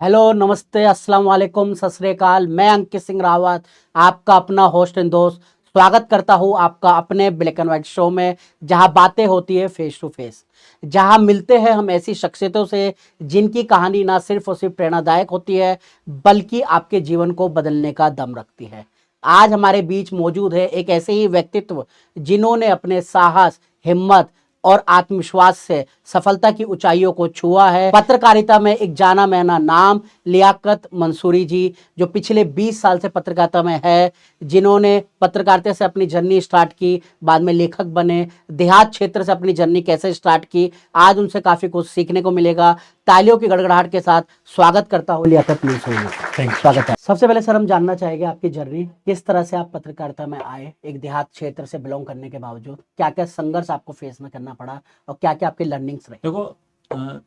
Hello, नमस्ते, अस्सलाम वालेकुम, सत श्री अकाल। मैं अंकित सिंह रावत, आपका अपना होस्ट एंड दोस्त, स्वागत करता हूं आपका अपने ब्लैक एंड व्हाइट शो में, जहां बातें होती है फेस टू फेस, जहां मिलते हैं हम ऐसी शख्सियतों से जिनकी कहानी ना सिर्फ और सिर्फ प्रेरणादायक होती है, बल्कि आपके जीवन को बदलने का दम रखती है। आज हमारे बीच मौजूद है एक ऐसे ही व्यक्तित्व जिन्होंने अपने साहस, हिम्मत और आत्मविश्वास से सफलता की ऊंचाइयों को छुआ है। पत्रकारिता में एक जाना माना नाम लियाकत मंसूरी जी, जो पिछले 20 साल से पत्रकारिता में है, जिन्होंने पत्रकारिता से अपनी जर्नी स्टार्ट की, बाद में लेखक बने, देहात क्षेत्र से अपनी जर्नी कैसे स्टार्ट की, आज उनसे काफी कुछ सीखने को मिलेगा। तालियों की गड़गड़ाहट के साथ स्वागत करता हूँ लियाकत मंसूरी जी। स्वागत है। सबसे पहले सर हम जानना चाहेंगे आपकी जर्नी, किस तरह से आप पत्रकारिता में आए, एक देहात क्षेत्र से बिलोंग करने के बावजूद क्या क्या संघर्ष आपको फेस में करना पड़ा और क्या क्या आपके लर्निंग्स रहे। देखो,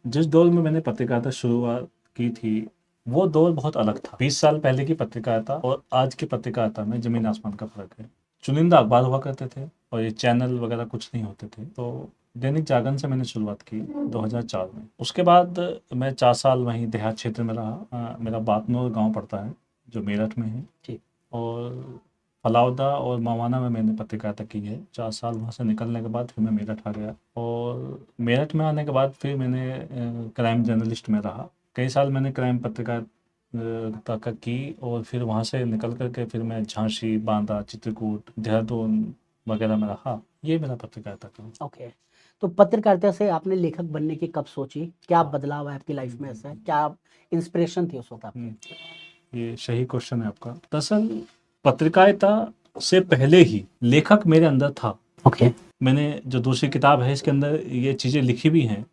जिस दौर में मैंने पत्रकारिता शुरुआत की थी वो दौर बहुत अलग था। 20 साल पहले की पत्रकारिता और आज की पत्रकारिता में जमीन आसमान का फर्क है। चुनिंदा अखबार हुआ करते थे और ये चैनल वगैरह कुछ नहीं होते थे। तो दैनिक जागरण से मैंने शुरुआत की 2004 में। उसके बाद मैं 4 साल वहीं देहात क्षेत्र में रहा। मेरा बातनौर गांव पड़ता है जो मेरठ में है, और फलावदा और मावाना में मैंने पत्रकारिता की है। 4 साल वहाँ से निकलने के बाद फिर मैं मेरठ आ गया, और मेरठ में आने के बाद फिर मैंने क्राइम जर्नलिस्ट में रहा। कई साल मैंने क्राइम पत्रकारिता की, और फिर वहाँ से निकल करके फिर मैं झांसी, बांदा, चित्रकूट, देहरादून वगैरह में रहा। ये मेरा पत्रकारिता का। ओके, तो पत्रकारिता से आपने लेखक बनने की कब सोची, क्या बदलाव है आपकी लाइफ में, ऐसा क्या इंस्पिरेशन थी उस वक्त आपकी? ये सही क्वेश्चन है आपका। दरअसल पत्रकारिता से पहले ही लेखक मेरे अंदर था। ओके, मैंने जो दूसरी किताब है इसके अंदर ये चीज़ें लिखी भी हैं।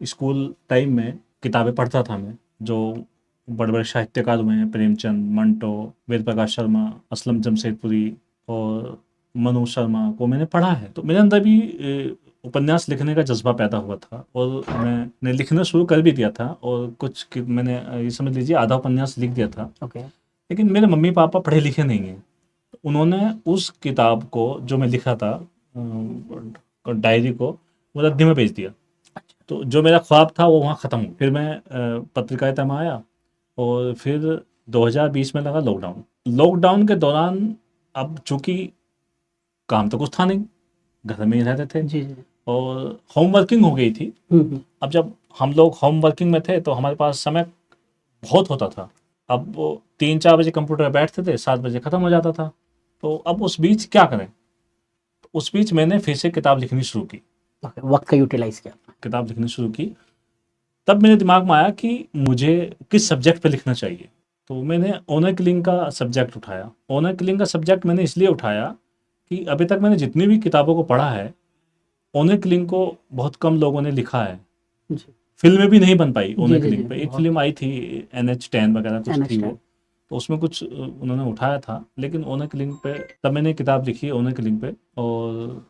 स्कूल टाइम में किताबें पढ़ता था मैं, जो बड़े बड़े साहित्यकार हुए हैं, प्रेमचंद, मंटो, वेद प्रकाश शर्मा, असलम जमशेदपुरी और मनु शर्मा को मैंने पढ़ा है। तो मेरे अंदर भी उपन्यास लिखने का जज्बा पैदा हुआ था, और मैंने लिखना शुरू कर भी दिया था, और मैंने ये समझ लीजिए आधा उपन्यास लिख दिया था। ओके, लेकिन मेरे मम्मी पापा पढ़े लिखे नहीं हैं। उन्होंने उस किताब को जो मैं लिखा था, डायरी को, वो रद्दी में बेच दिया। तो जो मेरा ख्वाब था वो वहाँ ख़त्म हो। फिर मैं पत्रकारिता में आया, और फिर 2020 में लगा लॉकडाउन। लॉकडाउन के दौरान अब चूंकि काम तो कुछ था नहीं, घर में ही रहते थे जी जी, और होम वर्किंग हो गई थी। अब जब हम लोग होम वर्किंग में थे तो हमारे पास समय बहुत होता था। अब वो 3-4 बजे कंप्यूटर पे बैठते थे, 7 बजे ख़त्म हो जाता था। तो अब उस बीच क्या करें? तो उस बीच मैंने फिर से किताब लिखनी शुरू की। वक्त का यूटिलाइज किया। किताब लिखनी शुरू की। तब मेरे दिमाग में आया कि मुझे किस सब्जेक्ट पे लिखना चाहिए। तो मैंने ऑनर किलिंग का सब्जेक्ट उठाया। ऑनर किलिंग का सब्जेक्ट मैंने इसलिए उठाया कि अभी तक मैंने जितनी भी किताबों को पढ़ा है, ऑनर किलिंग को बहुत कम लोगों ने लिखा है। फिल्में भी नहीं बन पाई ऑनर किलिंग पे। एक फिल्म आई थी NH10 वगैरह कुछ थी वो, तो उसमें कुछ उन्होंने उठाया था, लेकिन ऑनर किलिंग पे तब मैंने किताब लिखी ऑनर किलिंग पे, और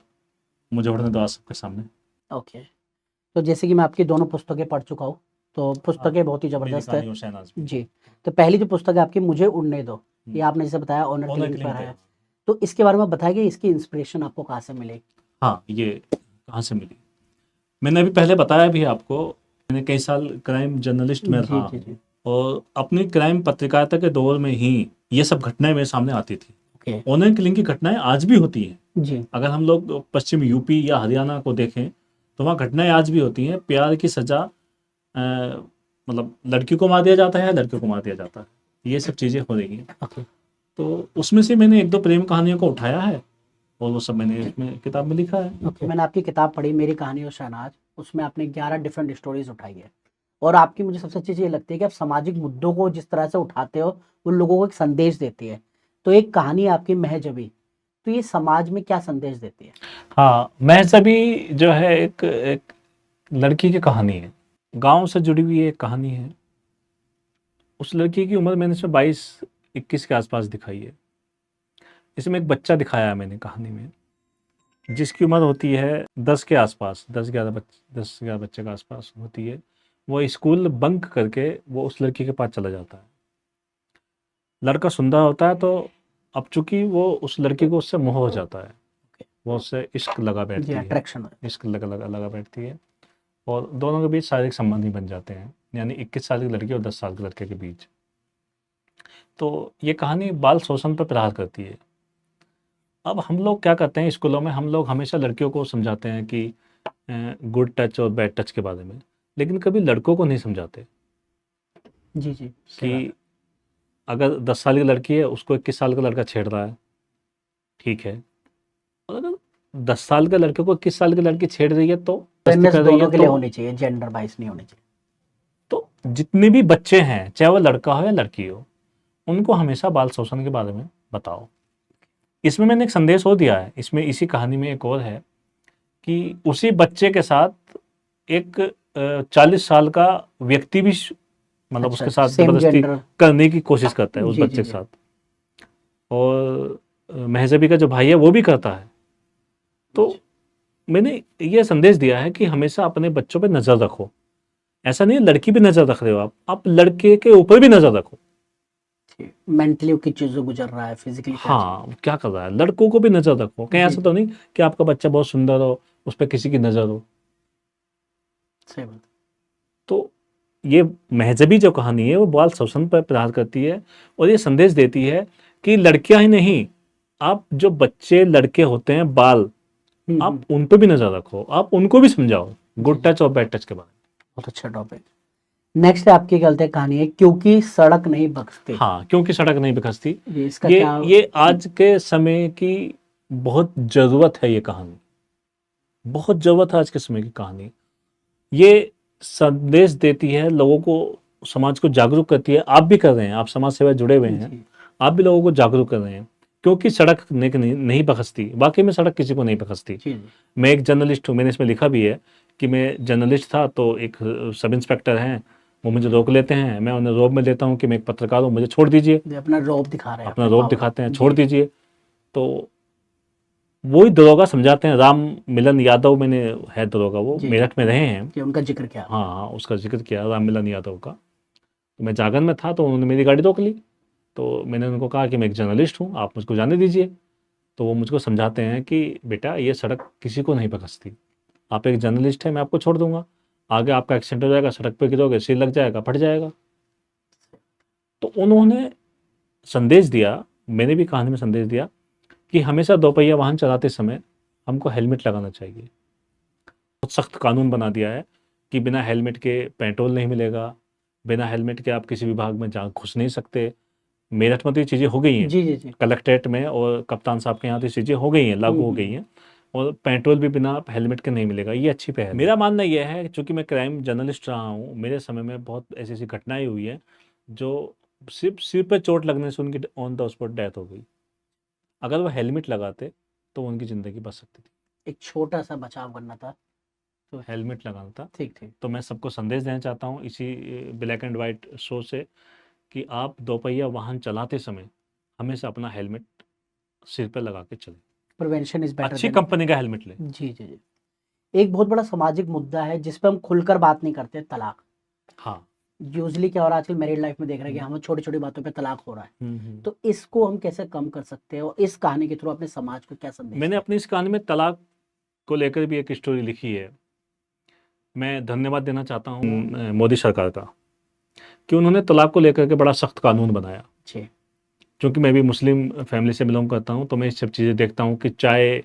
मुझे उड़ने दो आज सबके सामने। ओके, तो जैसे कि मैं आपकी दोनों पुस्तकें पढ़ चुका हूँ, तो पुस्तकें बहुत ही जबरदस्त है जी। तो पहली जो पुस्तक है आपकी मुझे उड़ने दो, ये आपने जैसे बताया ऑनर किलिंग पर है, तो इसके बारे में बताइए, इसकी इंस्पिरेशन आपको कहाँ से मिली? हाँ, ये कहाँ से मिली, मैंने अभी पहले बताया भी आपको। मैंने कई साल क्राइम जर्नलिस्ट में रहा, और अपनी क्राइम पत्रकारिता के दौर में ही ये सब घटनाएं मेरे सामने आती थी। ऑनर किलिंग की घटनाएं आज भी होती हैं जी। अगर हम लोग पश्चिम यूपी या हरियाणा को देखें तो वहाँ घटनाएं आज भी होती हैं। प्यार की सजा, मतलब लड़की को मार दिया जाता है, लड़के को मार दिया जाता है, ये सब चीज़ें हो रही हैं। तो उसमें से मैंने 1-2 प्रेम कहानियों को उठाया है, और वो सब मैंने इसमें किताब में लिखा है। मैंने आपकी किताब पढ़ी, मेरी कहानी और शहनाज, उसमें आपने 11 डिफरेंट स्टोरीज उठाई है, और आपकी मुझे सबसे अच्छी चीज़ ये लगती है कि आप सामाजिक मुद्दों को जिस तरह से उठाते हो वो लोगों को एक संदेश देती है। तो एक कहानी आपकी महजबी, तो ये समाज में क्या संदेश देती है? हाँ, महजबी जो है एक लड़की की कहानी है, गांव से जुड़ी हुई एक कहानी है। उस लड़की की उम्र मैंने इसमें 22-21 के आसपास दिखाई है। इसमें एक बच्चा दिखाया है मैंने कहानी में, जिसकी उम्र होती है 10 के आसपास, 10-11 बच्चे के आसपास होती है। वो स्कूल बंक करके वो उस लड़की के पास चला जाता है। लड़का सुंदर होता है, तो अब चूंकि वो उस लड़की को उससे मोह हो जाता है, वो उससे इश्क लगा बैठती है, अट्रैक्शन, इश्क लगा बैठती है, और दोनों के बीच शारीरिक संबंध ही बन जाते हैं। यानी 21 साल की लड़की और 10 साल के लड़के के बीच। तो ये कहानी बाल शोषण पर प्रहार करती है। अब हम लोग क्या करते हैं स्कूलों में, हम लोग हमेशा लड़कियों को समझाते हैं कि गुड टच और बैड टच के बारे में, लेकिन कभी लड़कों को नहीं समझाते जी जी, सही बात कि अगर 10 साल की लड़की है, उसको 21 साल का लड़का छेड़ रहा है, ठीक है, और अगर 10 साल के लड़के को 21 साल की लड़की छेड़ रही है तो है। मस्ती कर रही दोनों है, के लिए तो होनी चाहिए, जेंडर वाइज नहीं होनी चाहिए। तो जितने भी बच्चे हैं, चाहे वो लड़का हो या लड़की हो, उनको हमेशा बाल शोषण के बारे में बताओ। इसमें मैंने एक संदेश और दिया है, इसमें इसी कहानी में एक और है कि उसी बच्चे के साथ एक 40 साल का व्यक्ति भी मतलब अच्छा, उसके साथ सेम जबरदस्ती जेंडर। करने की कोशिश करता है उस जी जी बच्चे के जी। साथ, और महजबी का जो भाई है वो भी करता है। तो मैंने ये संदेश दिया है कि हमेशा अपने बच्चों पे नजर रखो। ऐसा नहीं है लड़की पे नजर रख रहे हो आप लड़के के ऊपर भी नजर रखो। मेंटली की चीजों गुजर रहा है, फिजिकली क्या चीज़। हाँ, क्या कर रहा है, लड़कों को भी नजर रखो। कहीं जी ऐसा तो नहीं कि आपका बच्चा बहुत सुंदर हो, उस पर किसी की नजर हो। सही बात। तो ये महजबी जो कहानी है वो बाल शोषण पर प्रहार करती है, और ये संदेश देती है कि लड़कियां ही नहीं, आप जो बच्चे लड़के होते हैं बाल, आप उन पे भी नजर रखो, आप उनको भी समझाओ गुड टच और बैड टच के बारे में। बहुत अच्छा टॉपिक। नेक्स्ट आपकी गलती कहानी है, क्योंकि सड़क नहीं बख्शती। हाँ, क्योंकि सड़क नहीं बखसती। इसका ये क्या? ये आज के समय की बहुत जरूरत है, ये कहानी बहुत जरूरत है आज के समय की कहानी। ये संदेश देती है लोगों को, समाज को जागरूक करती है। आप भी कर रहे हैं, आप समाज सेवा से जुड़े हुए हैं, जी आप भी लोगों को जागरूक कर रहे हैं। क्योंकि सड़क नहीं बखसती, वाकई में सड़क किसी को नहीं बखसती। जी जी। मैं एक जर्नलिस्ट हूँ, मैंने इसमें लिखा भी है कि मैं जर्नलिस्ट था, तो एक सब इंस्पेक्टर हैं, वो मुझे रोक लेते हैं, मैं उन्हें रोब में लेता हूँ कि मैं एक पत्रकार हूँ, मुझे छोड़ दीजिए। ये अपना रौब दिखा रहे हैं, अपना अपने रोब पावर। दिखाते हैं, जी छोड़ दीजिए। तो वही दरोगा समझाते हैं, राम मिलन यादव मैंने है दरोगा, वो जी। मेरठ में रहे हैं। कि उनका जिक्र क्या? हाँ हाँ, उसका जिक्र किया, राम मिलन यादव का। तो मैं जागरण में था, तो उन्होंने मेरी गाड़ी रोक ली। तो मैंने उनको कहा कि मैं एक जर्नलिस्ट हूँ, आप मुझको जाने दीजिए। तो वो मुझको समझाते हैं कि बेटा ये सड़क किसी को नहीं बखसती, आप एक जर्नलिस्ट है, मैं आपको छोड़ दूंगा, आगे आपका एक्सीडेंट हो जाएगा, सड़क पे गिरोगे, सिर लग जाएगा, फट जाएगा। तो उन्होंने संदेश दिया, मैंने भी कहानी में संदेश दिया कि हमेशा दोपहिया वाहन चलाते समय हमको हेलमेट लगाना चाहिए। बहुत सख्त कानून बना दिया है कि बिना हेलमेट के पेट्रोल नहीं मिलेगा, बिना हेलमेट के आप किसी विभाग में जा घुस नहीं सकते। मेरठ में तो ये चीज़ें हो गई हैं, जी जी जी। कलेक्ट्रेट में और कप्तान साहब के यहाँ तो ये चीज़ें हो गई हैं, लागू हो गई हैं। और पेट्रोल भी बिना हेलमेट के नहीं मिलेगा, ये अच्छी पहल है। मेरा मानना यह है, चूंकि मैं क्राइम जर्नलिस्ट रहा हूँ, मेरे समय में बहुत ऐसी ऐसी घटनाएं हुई हैं जो सिर्फ सिर पर चोट लगने से उनकी ऑन द स्पॉट डेथ हो गई। अगर वो हेलमेट लगाते तो उनकी ज़िंदगी बच सकती थी। एक छोटा सा बचाव करना था, तो हेलमेट लगाना था। ठीक ठीक। तो मैं सबको संदेश देना चाहता हूँ इसी ब्लैक एंड वाइट शो से कि आप दोपहिया वाहन चलाते समय हमेशा अपना हेलमेट सिर पर लगा के चलें, प्रिवेंशन इज बेटर। अच्छी कंपनी का हेलमेट लें। जी जी जी। एक बहुत बड़ा सामाजिक मुद्दा है जिस पे हम खुलकर बात नहीं करते, तलाक। हाँ। यूजली क्या हो रहा है आजकल मैरिड लाइफ में देख रहे हैं कि हम छोटी छोटी बातों पे तलाक हो रहा है। तो इसको हम कैसे कम कर सकते हैं, और इस कहानी के थ्रू अपने समाज को क्या संदेश? मैंने अपनी इस कहानी में तलाक को लेकर भी एक स्टोरी लिखी है। मैं धन्यवाद देना चाहता हूँ मोदी सरकार का कि उन्होंने तलाक को लेकर के बड़ा सख्त कानून बनाया। जी क्योंकि मैं भी मुस्लिम फैमिली से बिलोंग करता हूँ, तो मैं इस सब चीज़ें देखता हूँ कि चाय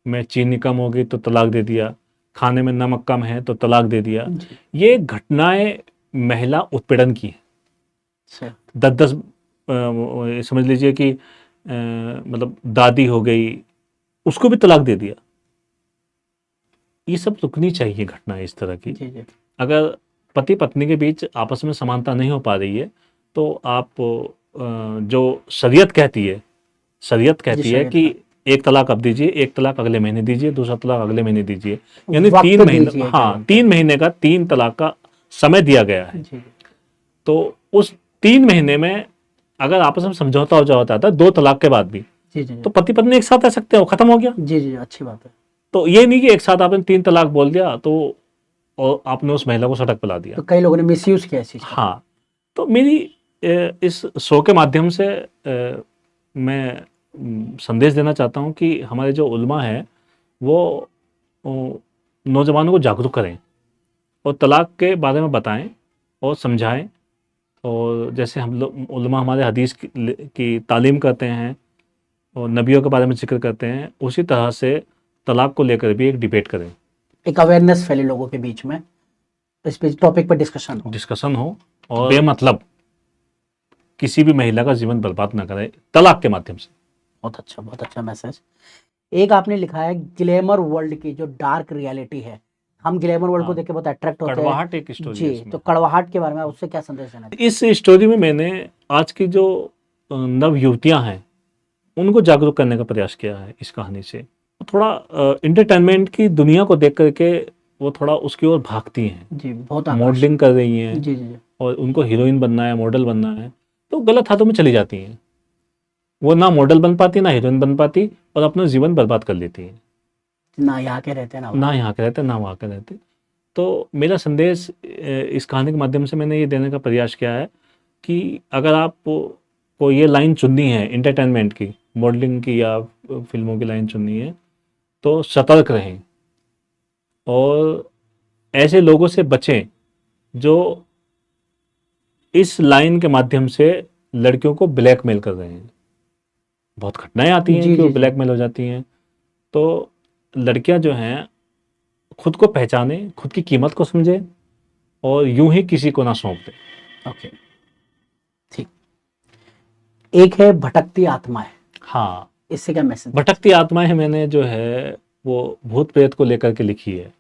में चीनी कम हो गई तो तलाक दे दिया, खाने में नमक कम है तो तलाक दे दिया। जी। ये घटनाएं महिला उत्पीड़न की हैं। 10-10 समझ लीजिए कि मतलब दादी हो गई, उसको भी तलाक दे दिया। ये सब रुकनी चाहिए घटनाएं इस तरह की। जी जी। अगर पति पत्नी के बीच आपस में समानता नहीं हो पा रही है, तो आप जो शरीयत कहती है शरीयत कि एक तलाक अब दीजिए, एक तलाक अगले महीने दीजिए, दूसरा तलाक अगले महीने दीजिए, यानी वक्त 3 महीने। दीजिए, हाँ, 3 महीने का 3 तलाक का समय दिया गया है। जी तो उस 3 महीने में अगर आपस में समझौता हो जाता था 2 तलाक के बाद भी, जी जी। तो पति पत्नी एक साथ रह सकते हो, खत्म हो गया। जी जी, अच्छी बात है। तो ये नहीं कि एक साथ आपने 3 तलाक बोल दिया तो और आपने उस महिला को सड़क पर ला दिया। तो कई लोगों ने मिसयूज किया इस चीज का। हाँ, तो मेरी इस शो के माध्यम से मैं संदेश देना चाहता हूँ कि हमारे जो उलमा है वो नौजवानों को जागरूक करें और तलाक के बारे में बताएं और समझाएं। और जैसे हम लोग उलमा हमारे हदीस की तालीम करते हैं और नबियों के बारे में जिक्र करते हैं, उसी तरह से तलाक को लेकर भी एक डिबेट करें, एक अवेयरनेस फैले लोगों के बीच में, इस पे टॉपिक पर डिस्कशन हो और बेमतलब किसी भी महिला का जीवन बर्बाद ना करें तलाक के माध्यम से। बहुत अच्छा मैसेज। एक आपने लिखा है ग्लैमर वर्ल्ड की जो डार्क रियलिटी है, हम ग्लैमर वर्ल्ड को देख के बहुत अट्रैक्ट होते हैं। कड़वाहट एक स्टोरी जी, तो कड़वाहट के बारे में उससे क्या संदेश देना चाहिए? इस स्टोरी में मैंने आज की जो नव युवतियां हैं उनको जागरूक करने का प्रयास किया है इस कहानी से। थोड़ा इंटरटेनमेंट की दुनिया को देख करके वो थोड़ा उसकी ओर भागती हैं जी, बहुत मॉडलिंग कर रही हैं जी जी और उनको हीरोइन बनना है, मॉडल बनना है, तो गलत हाथों में चली जाती हैं। वो ना मॉडल बन पाती, ना हीरोइन बन पाती और अपना जीवन बर्बाद कर लेती हैं। ना यहाँ के रहते ना यहाँ के रहते, ना वहाँ के रहते। तो मेरा संदेश इस कहानी के माध्यम से मैंने ये देने का प्रयास किया है कि अगर आपको ये लाइन चुननी है इंटरटेनमेंट की, मॉडलिंग की या फिल्मों की लाइन चुननी है, तो सतर्क रहें और ऐसे लोगों से बचें जो इस लाइन के माध्यम से लड़कियों को ब्लैकमेल कर रहे हैं। बहुत घटनाएं आती हैं कि वो ब्लैकमेल हो जाती हैं। तो लड़कियां जो हैं खुद को पहचाने, खुद की कीमत को समझे और यूं ही किसी को ना सौंप दे। ओके, ठीक। एक है भटकती आत्माएं। हाँ, इससे क्या मैसेज? भटकती आत्माएं मैंने जो है वो भूत प्रेत को लेकर के लिखी है।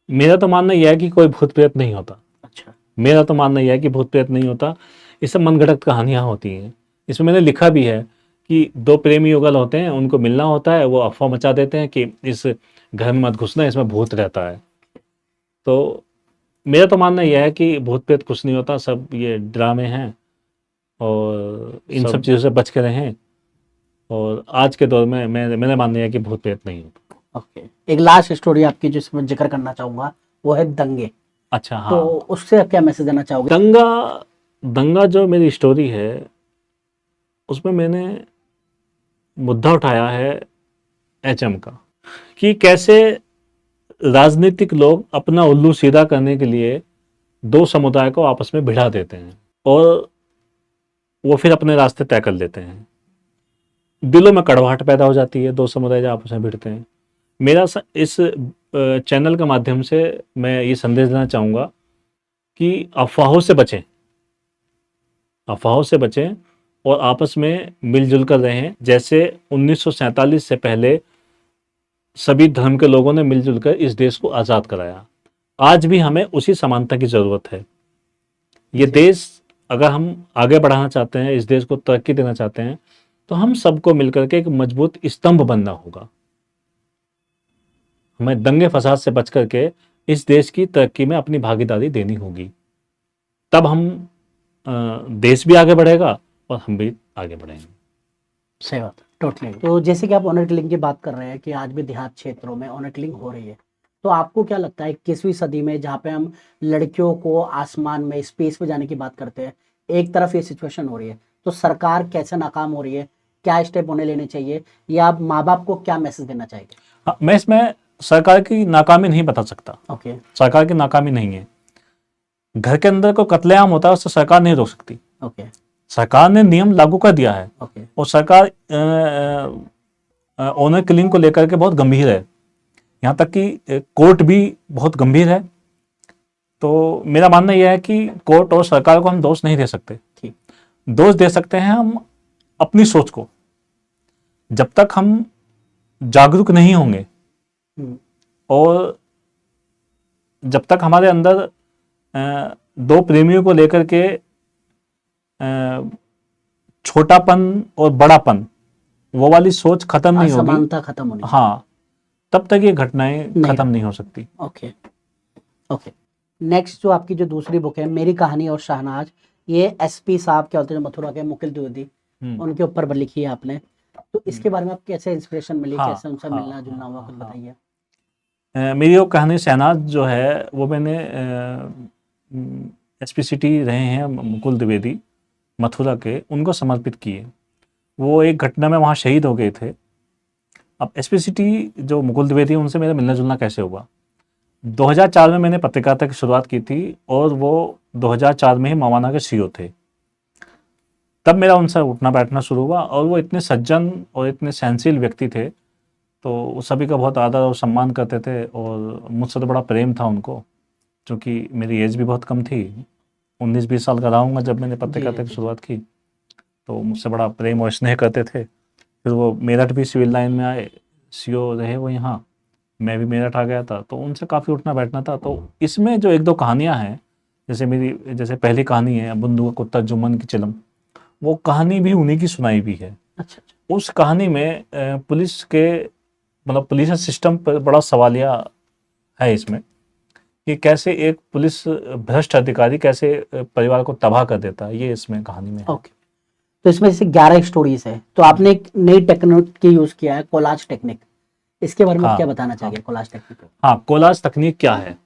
मेरा तो मानना यह है कि कोई भूत प्रेत नहीं होता। अच्छा, मेरा तो मानना यह है कि भूत प्रेत नहीं होता, ये सब मनगढ़ंत कहानियां होती हैं। इसमें मैंने लिखा भी है कि दो प्रेमी युगल होते हैं, उनको मिलना होता है, वो अफवाह मचा देते हैं कि इस घर में मत घुसना, इसमें भूत रहता है। तो मेरा तो मानना यह है कि भूत प्रेत कुछ नहीं होता, सब ये ड्रामे हैं और इन सब चीज़ों से बच के रहें। और आज के दौर में मैंने मानना है कि भूत प्रेत नहीं होता। ओके, एक लास्ट स्टोरी आपकी जिसमें जिक्र करना चाहूंगा वो है दंगे। अच्छा, हाँ, तो उससे क्या मैसेज देना चाहोगे? दंगा जो मेरी स्टोरी है उसमें मैंने मुद्दा उठाया है एचएम का, कि कैसे राजनीतिक लोग अपना उल्लू सीधा करने के लिए दो समुदाय को आपस में भिड़ा देते हैं और वो फिर अपने रास्ते तय कर लेते हैं। दिलों में कड़वाहट पैदा हो जाती है, दो समुदाय जो आपस में भिड़ते हैं। मेरा इस चैनल के माध्यम से मैं ये संदेश देना चाहूँगा कि अफवाहों से बचें, अफवाहों से बचें और आपस में मिलजुल कर रहें। जैसे 1947 से पहले सभी धर्म के लोगों ने मिलजुल कर इस देश को आज़ाद कराया, आज भी हमें उसी समानता की ज़रूरत है। ये देश अगर हम आगे बढ़ाना चाहते हैं, इस देश को तरक्की देना चाहते हैं, तो हम सबको मिलकर के एक मजबूत स्तंभ बनना होगा। हमें दंगे फसाद से बच करके इस देश की तरक्की में अपनी भागीदारी देनी होगी, तब हम देश भी आगे बढ़ेगा और हम भी आगे बढ़ेंगे। सही बात, टोटली। तो जैसे कि आप ऑनर किलिंग की बात कर रहे हैं कि आज भी देहात क्षेत्रों में ऑनर किलिंग हो रही है, तो आपको क्या लगता है 21वीं सदी में जहाँ पे हम लड़कियों को आसमान में स्पेस पे जाने की बात करते हैं, एक तरफ ये सिचुएशन हो रही है, तो सरकार कैसे नाकाम हो रही है, क्या स्टेप उन्हें लेने चाहिए, या आप माँ बाप को क्या मैसेज देना चाहेंगे? हाँ, मैं इसमें सरकार की नाकामी नहीं बता सकता। ओके, सरकार की नाकामी नहीं है। घर के अंदर कोई कत्लेआम होता है उससे सरकार नहीं रोक सकती। ओके, सरकार ने नियम लागू कर दिया है। ओके, और सरकार ऑनर किलिंग को लेकर के बहुत गंभीर है, यहाँ तक कि कोर्ट भी बहुत गंभीर है। तो मेरा मानना यह है कि कोर्ट और सरकार को हम दोष नहीं दे सकते। ठीक, दोष दे सकते हैं हम अपनी सोच को। जब तक हम जागरूक नहीं होंगे और जब तक हमारे अंदर दो प्रेमियों को लेकर के छोटापन और बड़ापन, वो वाली सोच खत्म नहीं होगी, असमानता खत्म होनी, हाँ, तब तक ये घटनाएं खत्म नहीं हो सकती। Okay, okay. नेक्स्ट जो आपकी जो दूसरी बुक है मेरी कहानी और शहनाज, ये एसपी साहब क्या बोलते हैं मथुरा के मुकुल द्विवेदी, उनके ऊपर लिखी है आपने। तो इसके बारे में आप कैसे इंस्पिरेशन मिली, कैसे उनसे मिलना जुलना हुआ, कुछ बताइए। मेरी वो कहानी शहनाज जो है वो मैंने एसपी सिटी रहे हैं मुकुल द्विवेदी मथुरा के, उनको समर्पित किए। वो एक घटना में वहाँ शहीद हो गए थे। अब एसपी सिटी जो मुकुल द्विवेदी उनसे मेरा मिलना जुलना कैसे हुआ, 2004 में मैंने पत्रकारिता की शुरुआत की थी और वो 2004 में ही मवाना के सीईओ थे। तब मेरा उनसे उठना बैठना शुरू हुआ और वो इतने सज्जन और इतने सहनशील व्यक्ति थे, तो सभी का बहुत आदर और सम्मान करते थे और मुझसे तो बड़ा प्रेम था उनको, क्योंकि मेरी एज भी बहुत कम थी, 19-20 साल का रहा हूँगा जब मैंने पत्रकारिता की शुरुआत की। तो मुझसे बड़ा प्रेम और स्नेह करते थे। फिर वो मेरठ भी सिविल लाइन में आए, सीईओ रहे वो यहाँ, मैं भी मेरठ आ गया था, तो उनसे काफ़ी उठना बैठना था। तो इसमें जो एक दो कहानियाँ हैं, जैसे पहली कहानी है बुंदू का कुत्ता जुम्मन की चिलम, वो कहानी भी उन्हीं की सुनाई भी है। अच्छा। उस कहानी में पुलिस के मतलब पुलिस सिस्टम पर बड़ा सवालिया है इसमें, कि कैसे एक पुलिस भ्रष्ट अधिकारी कैसे परिवार को तबाह कर देता है, ये इसमें कहानी में है। ओके। तो इसमें जैसे 11 स्टोरीज है, तो आपने एक नई टेक्निक की यूज किया है, कोलाज टेक्निक। इसके बारे में आप हाँ, क्या बताना चाहेंगे, कोलाज टेक्निक? हाँ, कोलाज तकनीक क्या है?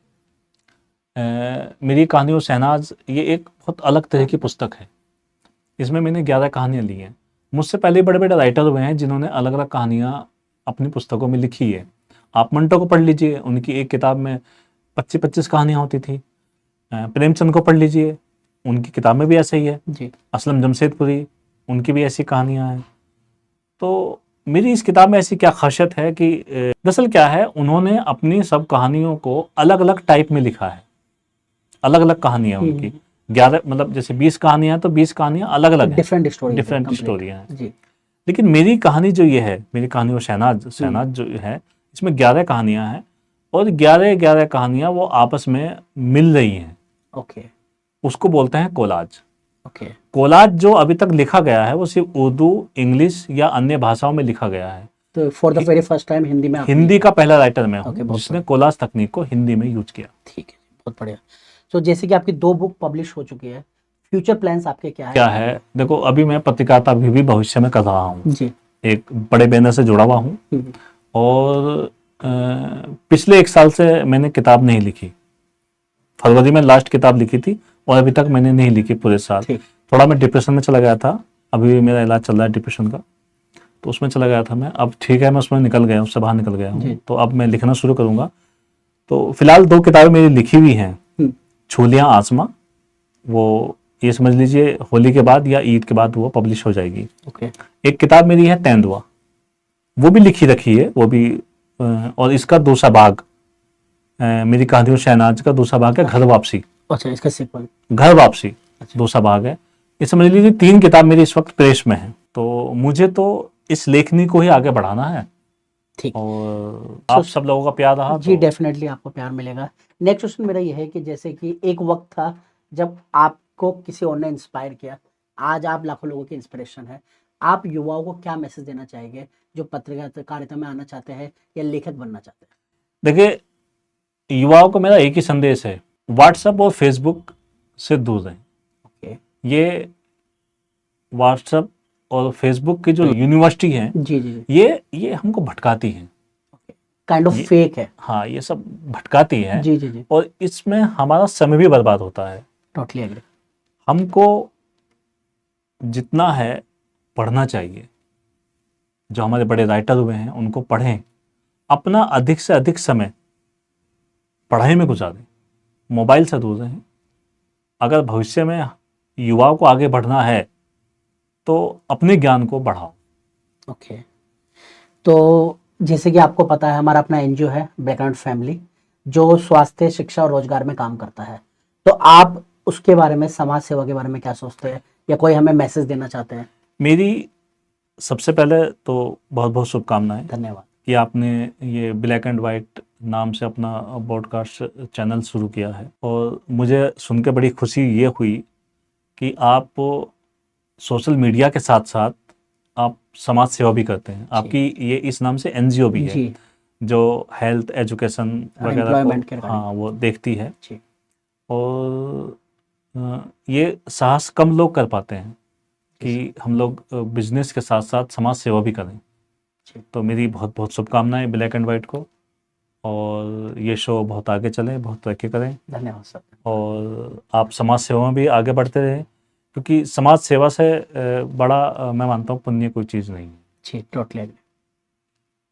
मेरी कहानी और शहनाज ये एक बहुत अलग तरह की पुस्तक है। इसमें मैंने 11 कहानियाँ ली हैं। मुझसे पहले बड़े बड़े राइटर हुए हैं जिन्होंने अलग अलग कहानियाँ अपनी पुस्तकों में लिखी है। आप मंटो को पढ़ लीजिए, उनकी एक किताब में 25-25 कहानियाँ होती थी। प्रेमचंद को पढ़ लीजिए, उनकी किताब में भी ऐसा ही है जी। असलम जमशेदपुरी, उनकी भी ऐसी कहानियाँ हैं। तो मेरी इस किताब में ऐसी क्या खासियत है कि दरअसल क्या है, उन्होंने अपनी सब कहानियों को अलग अलग टाइप में लिखा है। अलग अलग कहानियाँ उनकी 11 मतलब जैसे 20 कहानियाँ हैं तो 20 कहानियाँ अलग अलग हैं, डिफरेंट स्टोरी, डिफरेंट स्टोरियाँ हैं। जी। लेकिन मेरी कहानी जो ये है, मेरी कहानी और शहनाज जो है, इसमें 11 कहानियाँ हैं और 11 कहानियाँ वो आपस में मिल रही हैं। ओके। उसको बोलते हैं कोलाज। ओके। कोलाज जो अभी तक लिखा गया है वो सिर्फ उर्दू, इंग्लिश या अन्य भाषाओं में लिखा गया है। तो for the very first time Hindi में आपने हिंदी का पहला राइटर मैं ओके, हूँ बहुत जिसने कोलाज तकनीक को हिंदी में यूज किया। ठीक है, बहुत बढ़िया। तो जैसे कि आपकी 2 बुक पब्लिश हो चुकी है, फ्यूचर प्लान्स आपके क्या है? क्या है, देखो अभी मैं पत्रकारिता भी भविष्य में कर रहा हूँ, जी। एक बड़े बैनर से जुड़ा हुआ हूँ और पिछले 1 साल से मैंने किताब नहीं लिखी। फरवरी में लास्ट किताब लिखी थी और अभी तक मैंने नहीं लिखी पूरे साल। ठीक। थोड़ा मैं डिप्रेशन में चला गया था, अभी मेरा इलाज चल रहा है डिप्रेशन का, तो उसमें चला गया था मैं। अब ठीक है, मैं उसमें निकल गया, उससे बाहर निकल गया हूँ, तो अब मैं लिखना शुरू करूंगा। तो फिलहाल 2 किताबें मेरी लिखी हुई हैं। छूलियाँ आसमां, वो ये समझ लीजिए होली के बाद या ईद के बाद वो पब्लिश हो जाएगी। ओके। एक किताब मेरी है तेंदुआ, वो भी लिखी रखी है, वो भी और इसका दूसरा भाग, मेरी कहानी और शहनाज का दूसरा भाग है घर वापसी। अच्छा, इसका सीक्वल घर वापसी दूसरा भाग है। ये समझ लीजिए 3 किताब मेरी इस वक्त प्रेस में है। तो मुझे तो इस लेखनी को ही आगे बढ़ाना है ठीक। और आप सब लोगों का प्यार रहा जी, तो डेफिनेटली आपको प्यार मिलेगा। नेक्स्ट क्वेश्चन मेरा ये है कि जैसे कि एक वक्त था जब आपको किसी और ने इंस्पायर किया, आज आप लाखों लोगों की इंस्पिरेशन है। आप युवाओं को क्या मैसेज देना चाहेंगे जो पत्रकारिता में आना चाहते हैं या लेखक बनना चाहते हैं? देखिए, युवाओं को मेरा एक ही संदेश है, व्हाट्सएप और फेसबुक से दूर रहें। ओके। ये व्हाट्सएप और फेसबुक की जो यूनिवर्सिटी है, जी जी जी। ये हमको भटकाती है, काइंड ऑफ फेक है। हाँ, ये सब भटकाती है जी जी जी। और इसमें हमारा समय भी बर्बाद होता है। Totally agree. हमको जितना है पढ़ना चाहिए, जो हमारे बड़े राइटर हुए हैं उनको पढ़ें, अपना अधिक से अधिक समय पढ़ाई में गुजारें, मोबाइल से दूर रहें। अगर भविष्य में युवाओं को आगे बढ़ना है तो अपने ज्ञान को बढ़ाओ। ओके। तो जैसे कि आपको पता है, हमारा अपना एनजीओ है बैकग्राउंड फैमिली, जो स्वास्थ्य, शिक्षा और रोजगार में काम करता है। तो आप उसके बारे में, समाज सेवा के बारे में क्या सोचते हैं, या कोई हमें मैसेज देना चाहते हैं? मेरी सबसे पहले तो बहुत बहुत शुभकामनाएं धन्यवाद कि आपने ये ब्लैक एंड वाइट नाम से अपना पॉडकास्ट चैनल शुरू किया है और मुझे सुन के बड़ी खुशी ये हुई कि आप सोशल मीडिया के साथ साथ आप समाज सेवा भी करते हैं। आपकी ये इस नाम से एनजीओ भी है जी। जो हेल्थ, एजुकेशन वगैरह एम्प्लॉयमेंट के को regarding। हाँ वो देखती है जी। और ये साहस कम लोग कर पाते हैं कि हम लोग बिजनेस के साथ साथ समाज सेवा भी करें। तो मेरी बहुत बहुत शुभकामनाएं ब्लैक एंड वाइट को, और ये शो बहुत आगे चले, बहुत तरक्की करें। धन्यवाद सर। और आप समाज सेवा में भी आगे बढ़ते रहें, क्योंकि समाज सेवा से बड़ा मैं मानता हूँ पुण्य कोई चीज़ नहीं है। जी, टोटली एग्री।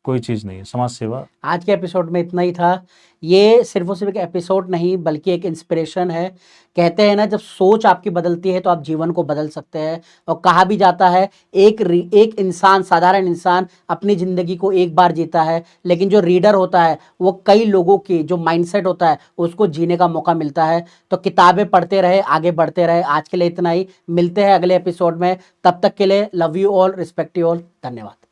कोई चीज़ नहीं है। समाज सेवा आज के एपिसोड में इतना ही था। ये सिर्फ और सिर्फ एक एपिसोड नहीं बल्कि एक इंस्पिरेशन है। कहते हैं ना, जब सोच आपकी बदलती है तो आप जीवन को बदल सकते हैं। और कहा भी जाता है एक इंसान, साधारण इंसान अपनी ज़िंदगी को एक बार जीता है, लेकिन जो रीडर होता है वो कई लोगों की जो माइंडसेट होता है उसको जीने का मौका मिलता है। तो किताबें पढ़ते रहे, आगे बढ़ते रहे। आज के लिए इतना ही, मिलते हैं अगले एपिसोड में। तब तक के लिए love you all, respect you all, धन्यवाद।